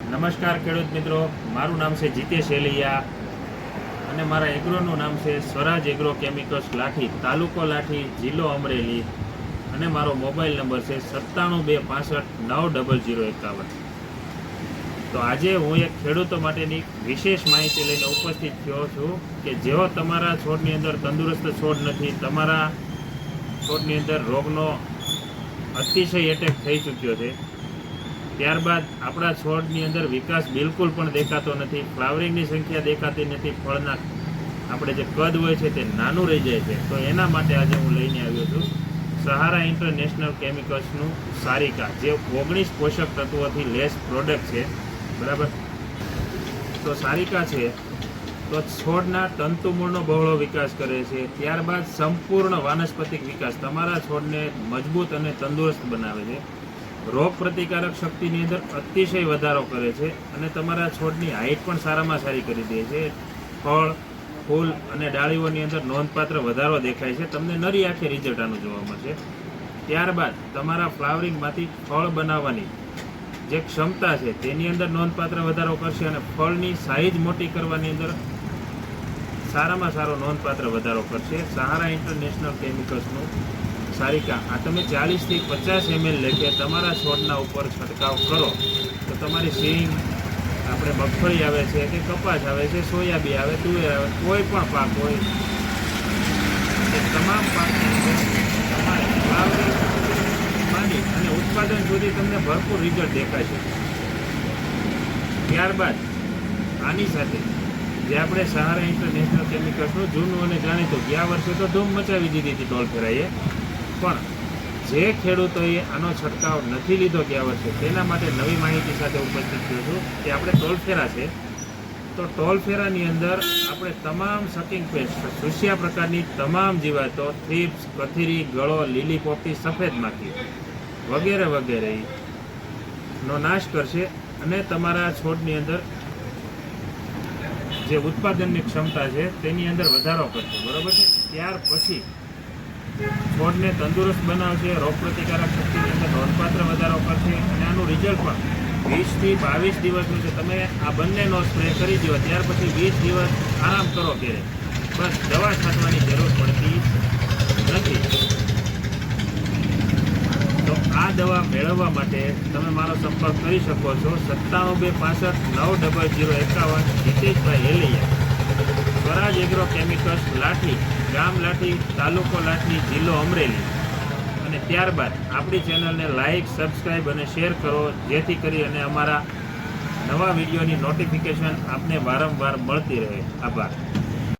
નમસ્કાર ખેડૂત મિત્રો, મારું નામ છે જીતેશ એલિયા અને મારા એગ્રોનું નામ છે સ્વરાજ એગ્રો કેમિકલ્સ લાઠી, તાલુકો લાઠી, જિલ્લો અમરેલી અને મારો મોબાઈલ નંબર છે 9726590051। તો આજે હું એક ખેડૂતો માટેની વિશેષ માહિતી લઈને ઉપસ્થિત થયો છું કે જેઓ તમારા છોડની અંદર તંદુરસ્ત છોડ નથી, તમારા છોડની અંદર રોગનો અતિશય એટેક થઈ ચૂક્યો છે, ત્યારબાદ આપણા છોડની અંદર વિકાસ બિલકુલ પણ દેખાતો નથી, ફ્લાવરિંગની સંખ્યા દેખાતી નથી, ફળના આપણે જે કદ હોય છે તે નાનું રહી જાય છે। તો એના માટે આજે હું લઈને આવ્યો છું સહારા ઇન્ટરનેશનલ કેમિકલ્સનું સારિકા, જે 19 પોષક તત્વોથી લેસ પ્રોડક્ટ છે, બરાબર। તો સારિકા છે તો છોડના તંતુમૂળનો બહોળો વિકાસ કરે છે, ત્યારબાદ સંપૂર્ણ વાનસ્પતિક વિકાસ તમારા છોડને મજબૂત અને તંદુરસ્ત બનાવે છે, રોગ પ્રતિકારક શક્તિની અંદર અતિશય વધારો કરે છે અને તમારા છોડની હાઇટ પણ સારામાં સારી કરી દે છે। ફળ, ફૂલ અને ડાળીઓની અંદર નોંધપાત્ર વધારો દેખાય છે, તમને નરી આંખે રિઝલ્ટ આનું જોવા મળશે। ત્યારબાદ તમારા ફ્લાવરિંગમાંથી ફળ બનાવવાની જે ક્ષમતા છે તેની અંદર નોંધપાત્ર વધારો કરશે અને ફળની સાઇઝ મોટી કરવાની અંદર સારામાં સારો નોંધપાત્ર વધારો કરશે। સહારા ઇન્ટરનેશનલ કેમિકલ્સનું સારિકા આ તમે 40 થી 50 ml લેખે તમારા છોડના ઉપર છંટકાવ કરો તો તમારી સિંગ, આપણે મગફળી આવે છે કે કપાસ આવે છે, સોયાબીન આવે, તુવેર આવે, કોઈ પણ પાક હોય એ તમામ પાકની અંદર તમારે ફ્લાવરિંગ માંડી અને ઉત્પાદન સુધી તમને ભરપૂર રિઝલ્ટ દેખાશે। ત્યારબાદ આની સાથે જે આપણે સહારા ઇન્ટરનેશનલ કેમિકલ્સનું જૂનું અને જાણીતું, ગયા વર્ષે તો ધૂમ મચાવી દીધી હતી ટોલ ફેરાએ, પણ જે ખેડૂતોએ આનો છંટકાવ નથી લીધો ગયા વર્ષે તેના માટે નવી માહિતી સાથે ઉપસ્થિત થયો છું કે આપણે ટોલ ફેરા છે તો ટોલ ફેરાની અંદર આપણે તમામ સકિંગ પેસ્ટ, સુસ્યા પ્રકારની તમામ જીવાતો, થ્રીપ્સ, કથીરી, ગળો, લીલી પોપટી, સફેદ માખી વગેરે વગેરે નો નાશ કરશે અને તમારા છોડની અંદર જે ઉત્પાદનની ક્ષમતા છે તેની અંદર વધારો કરશે, બરાબર છે। ત્યાર પછી છોડને તંદુરસ્ત બનાવશે, રોગ પ્રતિકારક શક્તિની અંદર નોંધપાત્ર વધારો કરશે અને આનું રિઝલ્ટ પણ 20 થી 22 દિવસનું છે। તમે આ બંનેનો સ્પ્રે કરી દો, ત્યાર પછી 20 દિવસ આરામ કરો ઘરે, બસ દવા છાંટવાની જરૂર પડતી નથી। તો આ દવા મેળવવા માટે તમે મારો સંપર્ક કરી શકો છો 9726590051। જીતેશભાઈ એલિયા, સ્વરાજ એગ્રો કેમિકલ્સ લાઠી, ગામ લાઠી, તાલુકો લાઠી, જિલ્લો અમરેલી। અને ત્યારબાદ આપણી ચેનલને લાઇક, સબસ્ક્રાઈબ અને શેર કરો જેથી કરી અને અમારા નવા વિડીયોની નોટિફિકેશન આપને વારંવાર મળતી રહે। આભાર।